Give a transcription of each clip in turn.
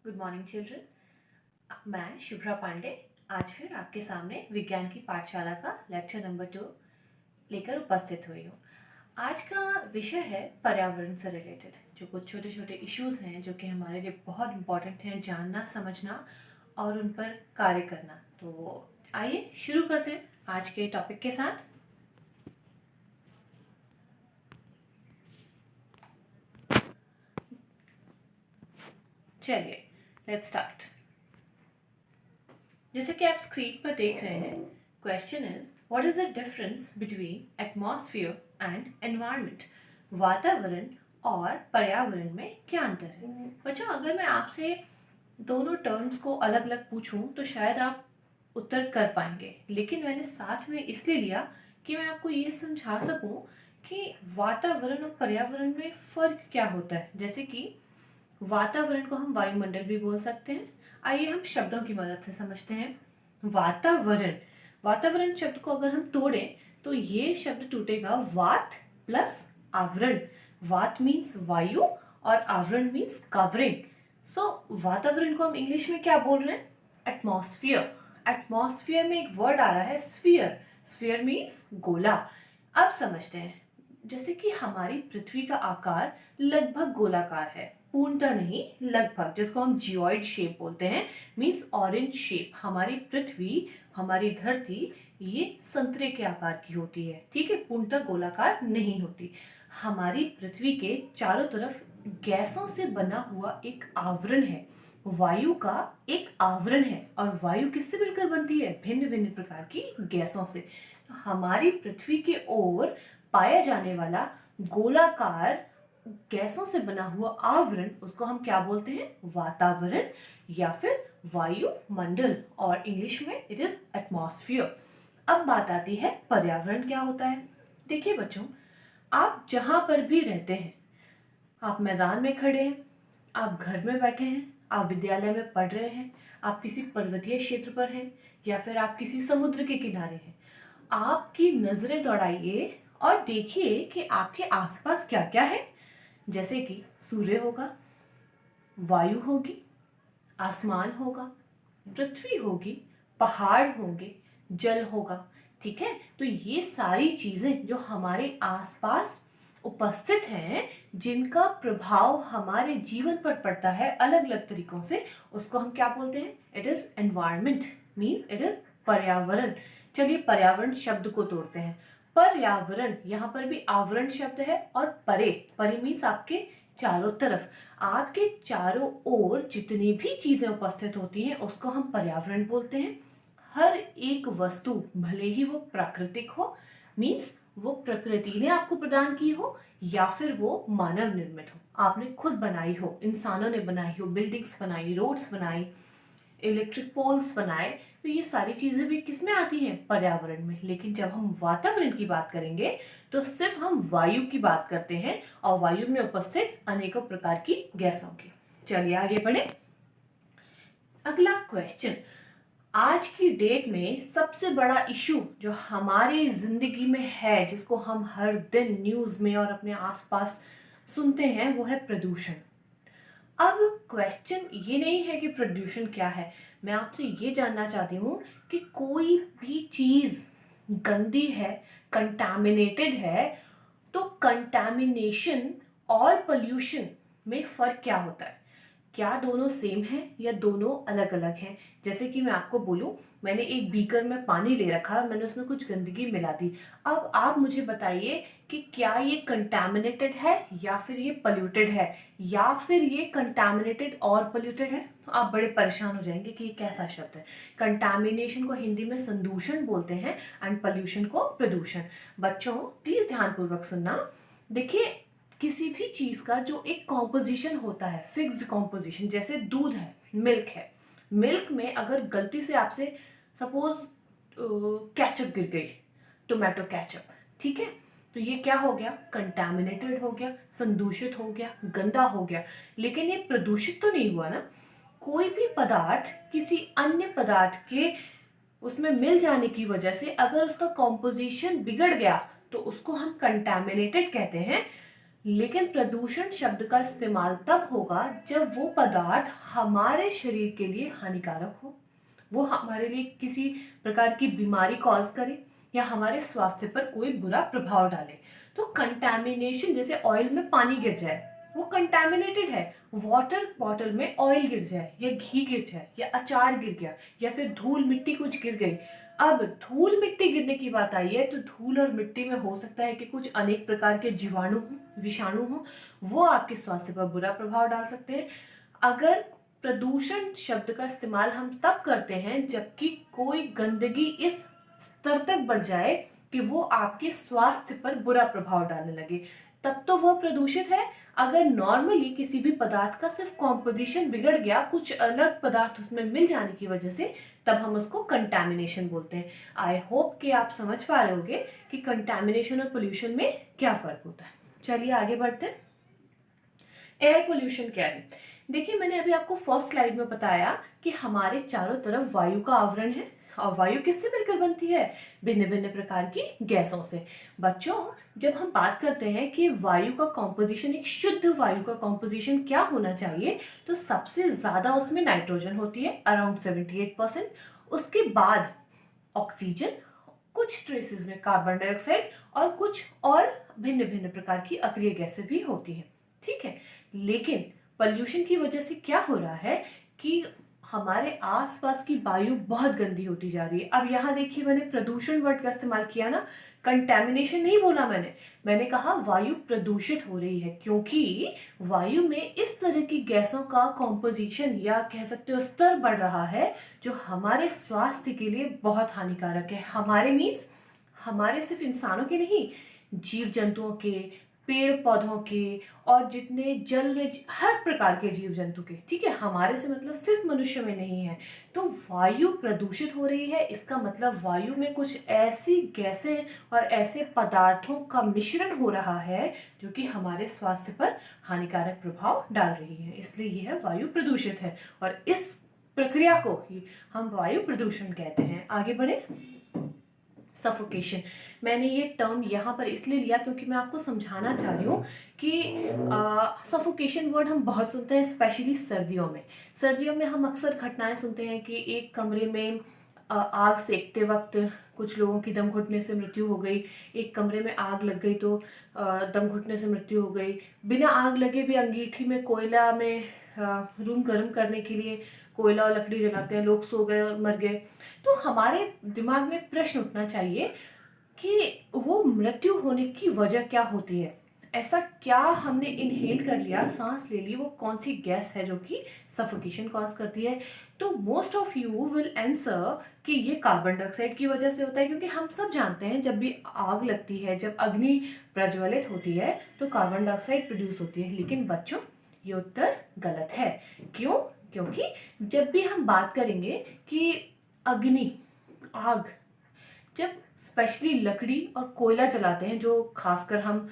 Good morning children. मैं शुभ्रा पांडे आज फिर आपके सामने विज्ञान की पाठशाला का लेक्चर नंबर 2 लेकर उपस्थित हुई हूँ। आज का विषय है पर्यावरण से रिलेटेड जो कुछ छोटे छोटे इश्यूज हैं जो कि हमारे लिए बहुत इम्पोर्टेंट हैं जानना, समझना और उन पर कार्य करना। तो आइए शुरू करते हैं आज के टॉपिक के साथ। चलिए लेट्स स्टार्ट। जैसे कि आप स्क्रीन पर देख रहे हैं, question is what is the difference between atmosphere and environment. वातावरण और पर्यावरण में क्या अंतर है। बच्चों, अगर मैं आपसे दोनों टर्म्स को अलग अलग पूछूं तो शायद आप उत्तर कर पाएंगे, लेकिन मैंने साथ में इसलिए लिया कि मैं आपको ये समझा सकूं कि वातावरण और पर्यावरण में फ़र्क क्या होता है। जैसे कि वातावरण को हम वायुमंडल भी बोल सकते हैं। आइए हम शब्दों की मदद से समझते हैं। वातावरण, वातावरण शब्द को अगर हम तोड़ें तो ये शब्द टूटेगा वात प्लस आवरण। वात मीन्स वायु और आवरण मीन्स कवरिंग। सो वातावरण को हम इंग्लिश में क्या बोल रहे हैं? एटमॉस्फियर। एटमॉस्फियर में एक वर्ड आ रहा है स्फीयर। स्फीयर मीन्स गोला। अब समझते हैं, जैसे कि हमारी पृथ्वी का आकार लगभग गोलाकार है, पूर्णतः नहीं, लगभग, जिसको हम जियोइड शेप बोलते हैं, मीन्स ऑरेंज शेप। हमारी पृथ्वी, हमारी धरती ये संतरे के आकार की होती है, ठीक है, पूर्णतः गोलाकार नहीं होती। हमारी पृथ्वी के चारों तरफ गैसों से बना हुआ एक आवरण है, वायु का एक आवरण है। और वायु किससे मिलकर बनती है? भिन्न भिन्न प्रकार की गैसों से। तो हमारी पृथ्वी के ओर पाया जाने वाला गोलाकार गैसों से बना हुआ आवरण, उसको हम क्या बोलते हैं? वातावरण या फिर वायुमंडल, और इंग्लिश में इट इज एटमॉस्फेयर। अब बात आती है पर्यावरण क्या होता है। देखिए बच्चों, आप जहां पर भी रहते हैं, आप मैदान में खड़े हैं, आप घर में बैठे हैं, आप विद्यालय में पढ़ रहे हैं, आप किसी पर्वतीय क्षेत्र पर हैं या फिर आप किसी समुद्र के किनारे हैं, आपकी नजरें दौड़ाइए और देखिए कि आपके आसपास क्या क्या है। जैसे कि सूर्य होगा, वायु होगी, आसमान होगा, पृथ्वी होगी, पहाड़ होंगे, जल होगा, ठीक है। तो ये सारी चीजें जो हमारे आसपास उपस्थित हैं, जिनका प्रभाव हमारे जीवन पर पड़ता है अलग अलग तरीकों से, उसको हम क्या बोलते हैं? It is environment, means it is पर्यावरण। चलिए पर्यावरण शब्द को तोड़ते हैं। पर्यावरण, यहाँ पर भी आवरण शब्द है, और परे, परे मीन्स आपके चारों तरफ, आपके चारों ओर जितनी भी चीजें उपस्थित होती हैं उसको हम पर्यावरण बोलते हैं। हर एक वस्तु, भले ही वो प्राकृतिक हो, मीन्स वो प्रकृति ने आपको प्रदान की हो, या फिर वो मानव निर्मित हो, आपने खुद बनाई हो, इंसानों ने बनाई हो, बिल्डिंग्स बनाई, रोड्स बनाई, इलेक्ट्रिक पोल्स बनाए, तो ये सारी चीजें भी किस में आती हैं? पर्यावरण में। लेकिन जब हम वातावरण की बात करेंगे तो सिर्फ हम वायु की बात करते हैं, और वायु में उपस्थित अनेकों प्रकार की गैसों की। चलिए आगे बढ़े। अगला क्वेश्चन, आज की डेट में सबसे बड़ा इशू जो हमारे जिंदगी में है, जिसको हम हर दिन न्यूज में और अपने आसपास सुनते हैं, वो है प्रदूषण। अब क्वेश्चन ये नहीं है कि प्रदूषण क्या है, मैं आपसे ये जानना चाहती हूँ कि कोई भी चीज गंदी है, कंटामिनेटेड है, तो कंटामिनेशन और पोल्यूशन में फर्क क्या होता है? क्या दोनों सेम है या दोनों अलग अलग हैं? जैसे कि मैं आपको बोलूं, मैंने एक बीकर में पानी ले रखा और मैंने उसमें कुछ गंदगी मिला दी। अब आप मुझे बताइए कि क्या ये कंटामिनेटेड है या फिर ये पोल्यूटेड है, या फिर ये कंटामिनेटेड और पोल्यूटेड है। तो आप बड़े परेशान हो जाएंगे कि ये कैसा शब्द है। कंटामिनेशन को हिंदी में संदूषण बोलते हैं एंड पोल्यूशन को प्रदूषण। बच्चों प्लीज ध्यानपूर्वक सुनना। देखिए, किसी भी चीज का जो एक कॉम्पोजिशन होता है, फिक्स्ड कॉम्पोजिशन, जैसे दूध है, मिल्क है, मिल्क में अगर गलती से आपसे सपोज केचप गिर गई, टोमेटो केचप, ठीक है, तो ये क्या हो गया? कंटामिनेटेड हो गया, संदूषित हो गया, गंदा हो गया। लेकिन ये प्रदूषित तो नहीं हुआ ना। कोई भी पदार्थ किसी अन्य पदार्थ के उसमें मिल जाने की वजह से अगर उसका कॉम्पोजिशन बिगड़ गया तो उसको हम कंटामिनेटेड कहते हैं। लेकिन प्रदूषण शब्द का इस्तेमाल तब होगा जब वो पदार्थ हमारे शरीर के लिए हानिकारक हो, वो हमारे लिए किसी प्रकार की बीमारी कॉज करे या हमारे स्वास्थ्य पर कोई बुरा प्रभाव डाले। तो कंटैमिनेशन, जैसे ऑयल में पानी गिर जाए, वो कंटैमिनेटेड है। वाटर बॉटल में ऑयल गिर जाए या घी गिर जाए या अचार गिर गया या फिर धूल मिट्टी कुछ गिर गई। अब धूल मिट्टी गिरने की बात आई है तो धूल और मिट्टी में हो सकता है कि कुछ अनेक प्रकार के जीवाणु हो, विषाणु हो, वो आपके स्वास्थ्य पर बुरा प्रभाव डाल सकते हैं। अगर प्रदूषण शब्द का इस्तेमाल हम तब करते हैं जबकि कोई गंदगी इस स्तर तक बढ़ जाए कि वो आपके स्वास्थ्य पर बुरा प्रभाव डालने लगे, तब तो वह प्रदूषित है। अगर नॉर्मली किसी भी पदार्थ का सिर्फ कॉम्पोजिशन बिगड़ गया, कुछ अलग पदार्थ उसमें मिल जाने की वजह से, तब हम उसको कंटैमिनेशन बोलते हैं। आई होप कि आप समझ पा रहे होंगे कि कंटैमिनेशन और पोल्यूशन में क्या फर्क होता है। चलिए आगे बढ़ते हैं। एयर पोल्यूशन क्या है? देखिए, मैंने अभी आपको फर्स्ट स्लाइड में बताया कि हमारे चारों तरफ वायु का आवरण है, और वायु किससे मिलकर बनती है? भिन्न भिन्न प्रकार की गैसों से। बच्चों, जब हम बात करते हैं कि वायु का कॉम्पोजिशन, एक शुद्ध वायु का कॉम्पोजिशन क्या होना चाहिए, तो सबसे ज्यादा उसमें नाइट्रोजन होती है, अराउंड 78%। उसके बाद ऑक्सीजन, कुछ ट्रेसेस में कार्बन डाइऑक्साइड और कुछ और भिन्न भिन्न प्रकार की अक्रिय गैसें भी होती हैं। ठीक है, लेकिन पॉल्यूशन की वजह से क्या हो रहा है कि हमारे आसपास की वायु बहुत गंदी होती जा रही है। अब यहाँ देखिए, मैंने प्रदूषण वर्ड का इस्तेमाल किया ना, कंटैमिनेशन नहीं बोला मैंने कहा वायु प्रदूषित हो रही है, क्योंकि वायु में इस तरह की गैसों का कॉम्पोजिशन या कह सकते हो स्तर बढ़ रहा है जो हमारे स्वास्थ्य के लिए बहुत हानिकारक है। हमारे मीन्स हमारे सिर्फ इंसानों के नहीं, जीव जंतुओं के, पेड़ पौधों के, और जितने जल में हर प्रकार के जीव जंतु के। ठीक है, हमारे से मतलब सिर्फ मनुष्य में नहीं है। तो वायु प्रदूषित हो रही है, इसका मतलब वायु में कुछ ऐसी गैसें और ऐसे पदार्थों का मिश्रण हो रहा है जो कि हमारे स्वास्थ्य पर हानिकारक प्रभाव डाल रही है, इसलिए यह वायु प्रदूषित है। और इस प्रक्रिया को ही हम वायु प्रदूषण कहते हैं। आगे बढ़े। सफोकेशन, मैंने ये टर्म यहाँ पर इसलिए लिया क्योंकि मैं आपको समझाना चाह रही हूँ कि सफोकेशन वर्ड हम बहुत सुनते हैं, स्पेशली सर्दियों में। सर्दियों में हम अक्सर घटनाएं सुनते हैं कि एक कमरे में आग सेकते वक्त कुछ लोगों की दम घुटने से मृत्यु हो गई, एक कमरे में आग लग गई तो दम घुटने से मृत्यु हो गई। बिना आग लगे भी अंगीठी में कोयला में रूम गर्म करने के लिए कोयला और लकड़ी जलाते हैं, लोग सो गए और मर गए। तो हमारे दिमाग में प्रश्न उठना चाहिए कि वो मृत्यु होने की वजह क्या होती है? ऐसा क्या हमने इनहेल कर लिया, सांस ले ली, वो कौन सी गैस है जो कि सफोकेशन कॉज करती है? तो most of you will answer कि ये कार्बन डाइऑक्साइड की वजह से होता है, क्योंकि हम सब जानते हैं जब भी आग लगती है, जब अग्नि प्रज्वलित होती है तो कार्बन डाइऑक्साइड प्रोड्यूस होती है। लेकिन बच्चों, ये उत्तर गलत है। क्यों? क्योंकि जब भी हम बात करेंगे कि अग्नि, आग, जब स्पेशली लकड़ी और कोयला जलाते हैं, जो खासकर हम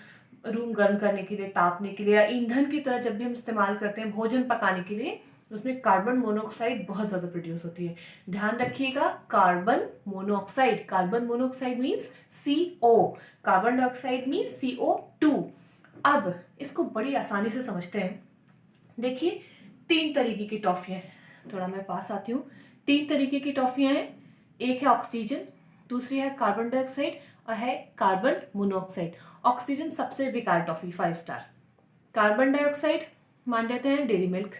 रूम गर्म करने के लिए, तापने के लिए, या ईंधन की तरह जब भी हम इस्तेमाल करते हैं भोजन पकाने के लिए, उसमें कार्बन मोनोऑक्साइड बहुत ज़्यादा प्रोड्यूस होती है। ध्यान रखिएगा, carbon monoxide, carbon monoxide means CO, carbon dioxide means CO2। अब इसको बड़ी आसानी से समझते हैं। देखिए, 3 तरीके की टॉफियाँ हैं, थोड़ा मैं पास आती हूँ। 3 तरीके की टॉफियाँ हैं, एक है ऑक्सीजन, दूसरी है कार्बन डाइऑक्साइड और है कार्बन मोनोऑक्साइड। ऑक्सीजन सबसे बेकार टॉफी, 5 स्टार। कार्बन डाइऑक्साइड मान लेते हैं dairy milk,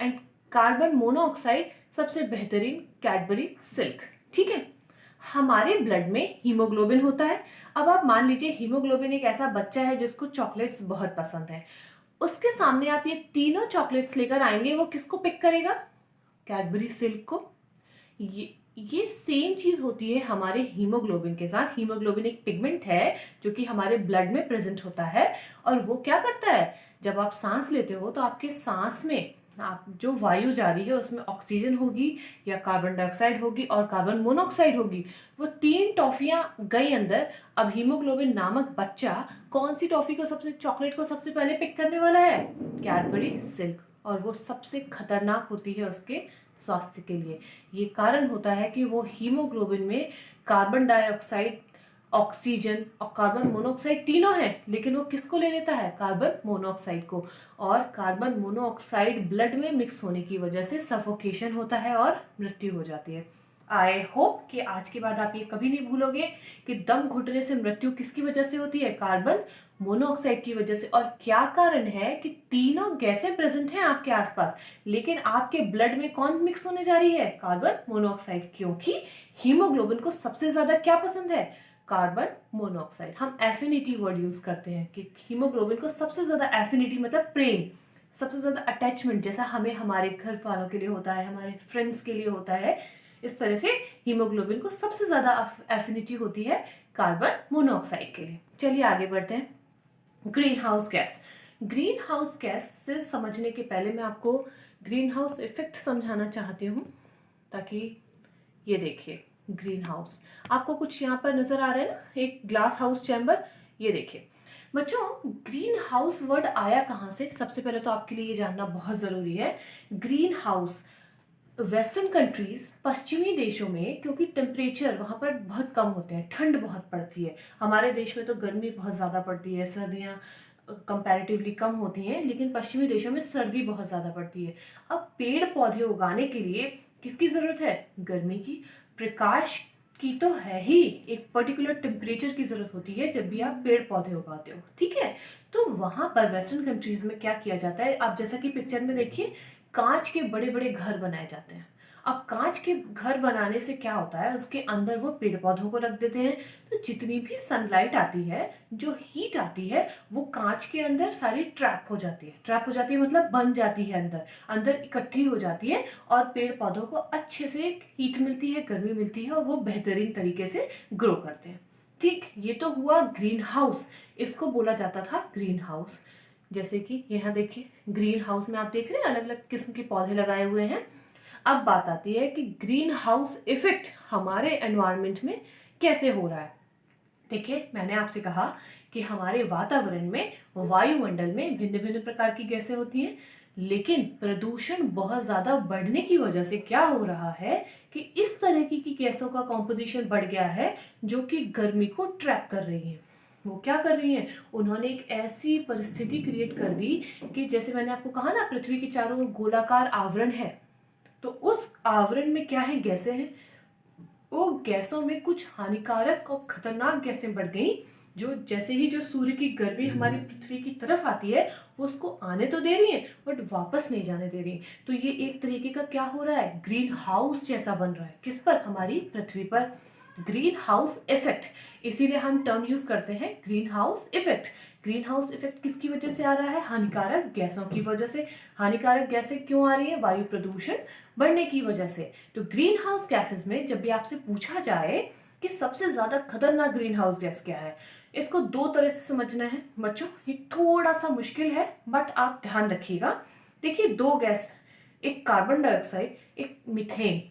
and carbon monoxide सबसे बेहतरीन कैडबरी सिल्क। ठीक है, हमारे ब्लड में हीमोग्लोबिन होता है। अब आप मान लीजिए हीमोग्लोबिन एक ऐसा बच्चा है जिसको चॉकलेट्स बहुत पसंद है, उसके सामने आप ये तीनों चॉकलेट्स लेकर आएंगे, वो किसको पिक करेगा? कैडबरी सिल्क को। ये सेम चीज होती है हमारे हीमोग्लोबिन के साथ। हीमोग्लोबिन एक पिगमेंट है जो कि हमारे ब्लड में प्रेजेंट होता है, और वो क्या करता है, जब आप सांस लेते हो तो आपके सांस में आप जो वायु जा रही है उसमें ऑक्सीजन होगी या कार्बन डाइऑक्साइड होगी और कार्बन मोनोऑक्साइड होगी। वो 3 टॉफियां गई अंदर। अब हीमोग्लोबिन नामक बच्चा कौन सी टॉफी को, सबसे चॉकलेट को सबसे पहले पिक करने वाला है? कैडबरी सिल्क, और वो सबसे खतरनाक होती है उसके स्वास्थ्य के लिए। ये कारण होता है कि वो हीमोग्लोबिन में कार्बन डाइऑक्साइड ऑक्सीजन और कार्बन मोनोऑक्साइड तीनों हैं, लेकिन वो किसको ले लेता है? कार्बन मोनोऑक्साइड को। और कार्बन मोनोऑक्साइड ब्लड में मिक्स होने की वजह से सफोकेशन होता है और मृत्यु हो जाती है। आई होप कि आज के बाद आप ये कभी नहीं भूलोगे कि दम घुटने से मृत्यु किसकी वजह से होती है? कार्बन मोनोऑक्साइड की वजह से। और क्या कारण है कि तीनों गैसें प्रेजेंट हैं आपके आसपास, लेकिन आपके ब्लड में कौन मिक्स होने जा रही है? Carbon monoxide. क्योंकि हीमोग्लोबिन को सबसे ज्यादा क्या पसंद है? Carbon monoxide. हम एफिनिटी वर्ड यूज करते हैं कि हीमोग्लोबिन को सबसे ज्यादा एफिनिटी मतलब प्रेम, सबसे ज्यादा अटैचमेंट, जैसा हमें हमारे घर वालों के लिए होता है, हमारे फ्रेंड्स के लिए होता है, इस तरह से हीमोग्लोबिन को सबसे ज्यादा एफिनिटी होती है कार्बन मोनोऑक्साइड के लिए। चलिए आगे बढ़ते हैं। Green house gas. Green house gas से समझने के पहले मैं आपको ग्रीन हाउस इफेक्ट समझाना चाहती हूँ, ताकि ये देखिए ग्रीन हाउस आपको कुछ यहाँ पर नजर आ रहा है ना, एक ग्लास हाउस चैम्बर। ये देखिए बच्चों, ग्रीन हाउस वर्ड आया कहाँ से? सबसे पहले तो आपके लिए ये जानना बहुत जरूरी है। ग्रीन हाउस वेस्टर्न कंट्रीज, पश्चिमी देशों में, क्योंकि टेम्परेचर वहाँ पर बहुत कम होते हैं, ठंड बहुत पड़ती है। हमारे देश में तो गर्मी बहुत ज़्यादा पड़ती है, सर्दियाँ कंपैरेटिवली कम होती हैं, लेकिन पश्चिमी देशों में सर्दी बहुत ज़्यादा पड़ती है। अब पेड़ पौधे उगाने के लिए किसकी ज़रूरत है? गर्मी की, प्रकाश की तो है ही, एक पर्टिकुलर टेम्परेचर की ज़रूरत होती है जब भी आप पेड़ पौधे उगाते हो, ठीक है। तो वहाँ पर वेस्टर्न कंट्रीज में क्या किया जाता है, आप जैसा कि पिक्चर में देखिए, कांच के बड़े बड़े घर बनाए जाते हैं। अब कांच के घर बनाने से क्या होता है, उसके अंदर वो पेड़ पौधों को रख देते हैं, तो जितनी भी सनलाइट आती है, जो हीट आती है, वो कांच के अंदर सारी ट्रैप हो जाती है। ट्रैप हो जाती है मतलब बन जाती है, अंदर अंदर इकट्ठी हो जाती है, और पेड़ पौधों को अच्छे से हीट मिलती है, गर्मी मिलती है, और वो बेहतरीन तरीके से ग्रो करते हैं। ठीक, ये तो हुआ ग्रीन हाउस। इसको बोला जाता था ग्रीन हाउस। जैसे कि यहाँ देखिए, ग्रीन हाउस में आप देख रहे हैं अलग अलग किस्म के पौधे लगाए हुए हैं। अब बात आती है कि ग्रीन हाउस इफेक्ट हमारे एनवायरनमेंट में कैसे हो रहा है। देखिए, मैंने आपसे कहा कि हमारे वातावरण में, वायुमंडल में भिन्न भिन्न प्रकार की गैसें होती हैं, लेकिन प्रदूषण बहुत ज्यादा बढ़ने की वजह से क्या हो रहा है कि इस तरह की गैसों का कॉम्पोजिशन बढ़ गया है जो कि गर्मी को ट्रैप कर रही है। वो क्या कर रही हैं? उन्होंने एक ऐसी परिस्थिति क्रिएट कर दी कि जैसे मैंने आपको कहा ना, पृथ्वी के चारों ओर गोलाकार आवरण है, तो उस आवरण में क्या है? गैसें हैं। वो गैसों में कुछ हानिकारक और खतरनाक गैसें बढ़ गई, जो जैसे ही जो सूर्य की गर्मी हमारी पृथ्वी की तरफ आती है, वो उसको आने तो दे रही है बट वापस नहीं जाने दे रही है। तो ये एक तरीके का क्या हो रहा है? ग्रीन हाउस जैसा बन रहा है। किस पर? हमारी पृथ्वी पर। ग्रीन हाउस इफेक्ट, इसीलिए हम टर्म यूज करते हैं green house effect. Green house effect किसकी वजह से आ रहा है? हानिकारक गैसों की वजह से। हानिकारक गैसें क्यों आ रही है? वायु प्रदूषण बढ़ने की वजह से। तो ग्रीन हाउस गैसेस में जब भी आपसे पूछा जाए कि सबसे ज्यादा खतरनाक ग्रीन हाउस गैस क्या है, इसको दो तरह से समझना है बच्चों। ये थोड़ा सा मुश्किल है बट आप ध्यान रखिएगा। देखिए, दो गैस, एक कार्बन डाइऑक्साइड, एक मीथेन।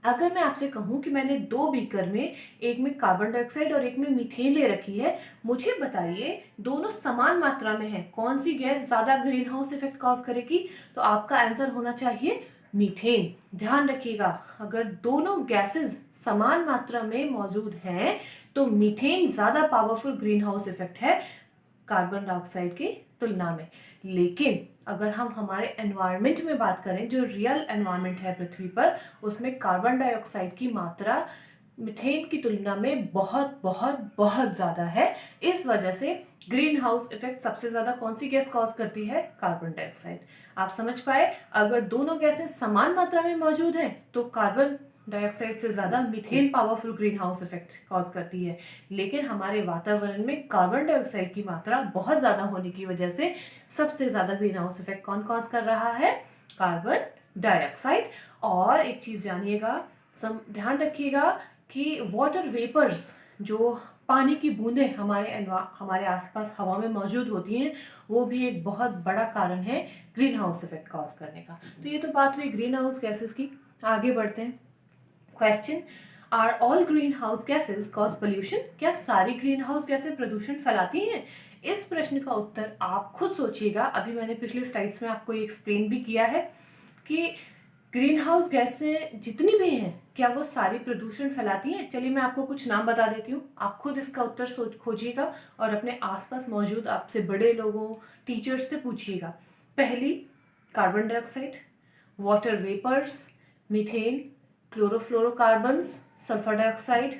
अगर मैं आपसे कहूं कि मैंने दो बीकर में, एक में कार्बन डाइऑक्साइड और एक में मीथेन ले रखी है, मुझे बताइए दोनों समान मात्रा में है, कौन सी गैस ज्यादा ग्रीन हाउस इफेक्ट कॉज करेगी? तो आपका आंसर होना चाहिए मीथेन। ध्यान रखिएगा, अगर दोनों गैसेस समान मात्रा में मौजूद हैं तो मीथेन ज्यादा पावरफुल ग्रीन हाउस इफेक्ट है कार्बन डाइऑक्साइड की तुलना में। लेकिन अगर हम हमारे एनवायरनमेंट में बात करें, जो रियल एनवायरनमेंट है पृथ्वी पर, उसमें कार्बन डाइऑक्साइड की मात्रा मीथेन की तुलना में बहुत बहुत बहुत ज्यादा है। इस वजह से ग्रीन हाउस इफेक्ट सबसे ज्यादा कौन सी गैस कॉज करती है? Carbon dioxide. आप समझ पाए? अगर दोनों गैसेस समान मात्रा में मौजूद हैं तो कार्बन डाइऑक्साइड से ज्यादा methane powerful green house effect cause करती है। लेकिन हमारे वातावरण में कार्बन डाइऑक्साइड की मात्रा बहुत ज्यादा होने की वजह से सबसे ज्यादा ग्रीन हाउस इफेक्ट कौन कॉज कर रहा है? Carbon dioxide. और एक चीज जानिएगा, ध्यान रखिएगा कि वाटर वेपर्स, जो पानी की बूंदें हमारे आसपास हवा में मौजूद होती हैं, वो भी एक बहुत बड़ा कारण है ग्रीन हाउस इफेक्ट कॉज करने का। तो ये तो बात हुई ग्रीन हाउस गैसेस की। आगे बढ़ते हैं। Question, are all green house gases cause pollution? क्या सारी ग्रीन हाउस गैसें प्रदूषण फैलाती हैं? इस प्रश्न का उत्तर आप खुद सोचिएगा। अभी मैंने पिछले स्लाइड्स में आपको ये एक्सप्लेन भी किया है कि ग्रीन हाउस गैसें जितनी भी हैं क्या वो सारी प्रदूषण फैलाती हैं? चलिए मैं आपको कुछ नाम बता देती हूँ, आप खुद इसका उत्तर सोच खोजिएगा और अपने आसपास मौजूद आपसे बड़े लोगों, टीचर्स से पूछिएगा। पहली, carbon dioxide, water vapours, methane, chlorofluorocarbons, sulphur dioxide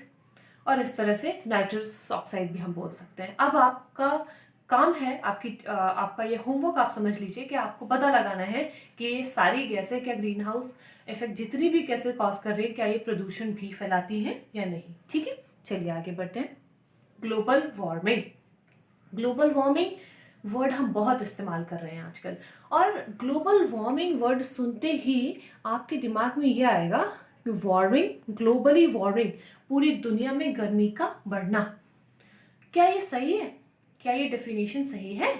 और इस तरह से नाइट्रस ऑक्साइड भी हम बोल सकते हैं। अब आपका काम है, आपका ये होमवर्क आप समझ लीजिए कि आपको पता लगाना है कि ये सारी गैसें क्या ग्रीन हाउस इफेक्ट जितनी भी गैसें कॉज कर रही है क्या ये प्रदूषण भी फैलाती हैं या नहीं। ठीक है, चलिए आगे बढ़ते हैं। Global warming. Global warming word हम बहुत इस्तेमाल कर रहे हैं आजकल, और ग्लोबल वार्मिंग वर्ड सुनते ही आपके दिमाग में ये आएगा कि वार्मिंग, ग्लोबली वार्मिंग, पूरी दुनिया में गर्मी का बढ़ना। क्या ये सही है? क्या ये डेफिनेशन सही है?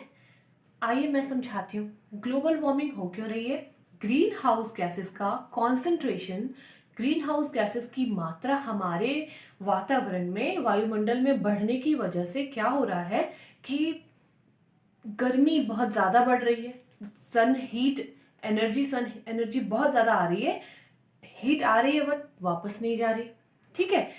आइए मैं समझाती हूँ ग्लोबल वार्मिंग हो क्यों रही है। ग्रीन हाउस गैसेस का कॉन्सेंट्रेशन, ग्रीन हाउस गैसेस की मात्रा हमारे वातावरण में, वायुमंडल में बढ़ने की वजह से क्या हो रहा है कि गर्मी बहुत ज़्यादा बढ़ रही है। सन एनर्जी बहुत ज़्यादा आ रही है, हीट आ रही है बट वापस नहीं जा रही। ठीक है,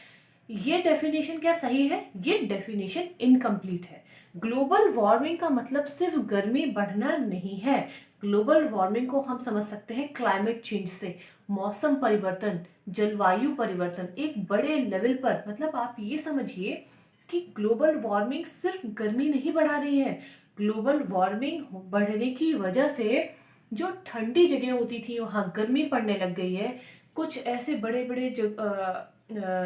ये डेफिनेशन क्या सही है? ये डेफिनेशन इनकम्प्लीट है। ग्लोबल वार्मिंग का मतलब सिर्फ गर्मी बढ़ना नहीं है। ग्लोबल वार्मिंग को हम समझ सकते हैं क्लाइमेट चेंज से, मौसम परिवर्तन, जलवायु परिवर्तन एक बड़े लेवल पर। मतलब आप ये समझिए कि ग्लोबल वार्मिंग सिर्फ गर्मी नहीं बढ़ा रही है, ग्लोबल वार्मिंग बढ़ने की वजह से जो ठंडी जगह होती थी वहाँ गर्मी पड़ने लग गई है। कुछ ऐसे बड़े बड़े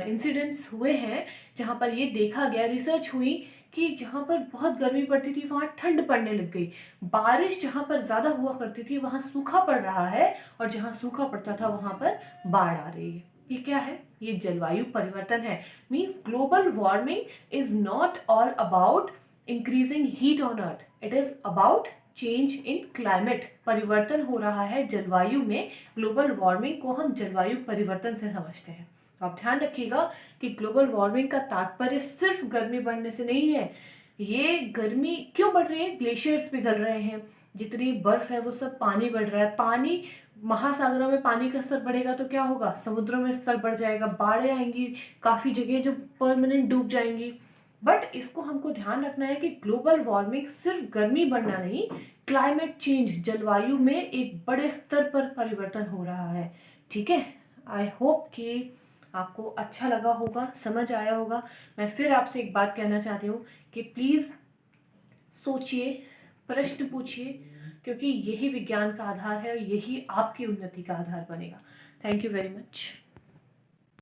इंसिडेंट्स हुए हैं जहाँ पर ये देखा गया, रिसर्च हुई कि जहाँ पर बहुत गर्मी पड़ती थी वहाँ ठंड पड़ने लग गई। बारिश जहाँ पर ज़्यादा हुआ करती थी वहाँ सूखा पड़ रहा है, और जहाँ सूखा पड़ता था वहाँ पर बाढ़ आ रही है। ये क्या है? ये जलवायु परिवर्तन है। Means global warming is not all about increasing heat on earth, it is about change in climate. परिवर्तन हो रहा है जलवायु में। ग्लोबल वार्मिंग को हम जलवायु परिवर्तन से समझते हैं। तो आप ध्यान रखिएगा कि ग्लोबल वार्मिंग का तात्पर्य सिर्फ गर्मी बढ़ने से नहीं है। ये गर्मी क्यों बढ़ रही है? ग्लेशियर्स पिघल रहे हैं, जितनी बर्फ है वो सब पानी बढ़ रहा है। पानी, महासागरों में पानी का स्तर बढ़ेगा तो क्या होगा? समुद्रों में स्तर बढ़ जाएगा, बाढ़ें आएंगी, काफी जगह जो परमानेंट डूब जाएंगी। बट इसको हमको ध्यान रखना है कि ग्लोबल वार्मिंग सिर्फ गर्मी बढ़ना नहीं, क्लाइमेट चेंज, जलवायु में एक बड़े स्तर पर परिवर्तन हो रहा है। ठीक है, आई होप कि आपको अच्छा लगा होगा, समझ आया होगा। मैं फिर आपसे एक बात कहना चाहती हूँ कि प्लीज़ सोचिए, प्रश्न पूछिए, क्योंकि यही विज्ञान का आधार है और यही आपकी उन्नति का आधार बनेगा। Thank you very much.